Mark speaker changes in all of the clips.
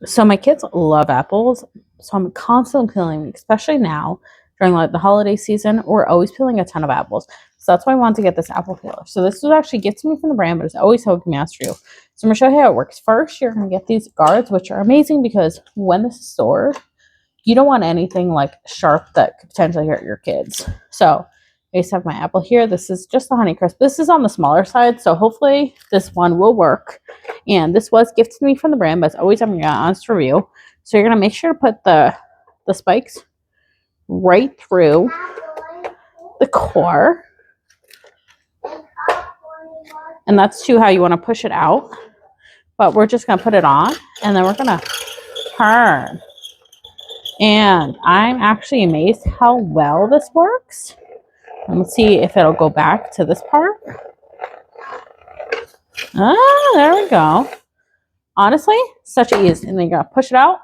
Speaker 1: So my kids love apples, so I'm constantly peeling, especially now during like the holiday season. We're always peeling a ton of apples, so that's why I wanted to get this apple peeler. So this was actually gifted to me from the brand, but it's always helped me ask you. So I'm gonna show you how it works. First, you're gonna get these guards, which are amazing because when this is stored, you don't want anything like sharp that could potentially hurt your kids. So I just have my apple here. This is just the Honeycrisp. This is on the smaller side, so hopefully this one will work. And this was gifted to me from the brand, but it's always on your honest review. So you're gonna make sure to put the spikes right through the core. And that's too how you want to push it out. But we're just gonna put it on and then we're gonna turn. And I'm actually amazed how well this works. And let's see if it'll go back to this part. Ah, there we go. Honestly, such ease. And then you gotta push it out.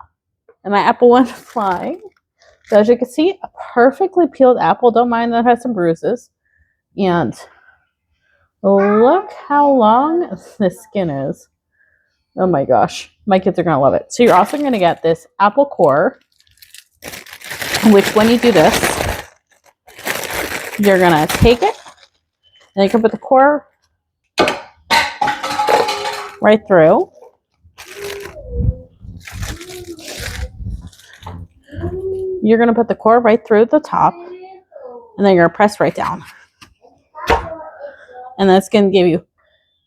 Speaker 1: And my apple went flying. So as you can see, a perfectly peeled apple. Don't mind that it has some bruises. And look how long this skin is. Oh my gosh. My kids are gonna love it. So you're also gonna get this apple core, which when you do this, you're gonna take it and you can put the core right through. You're gonna put the core right through the top and then you're gonna press right down. And that's gonna give you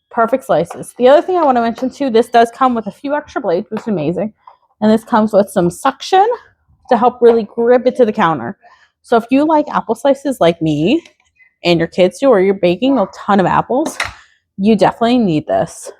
Speaker 1: perfect slices. The other thing I want to mention too, this does come with a few extra blades, which is amazing. And this comes with some suction to help really grip it to the counter. So if you like apple slices like me and your kids do, or you're baking a ton of apples, you definitely need this.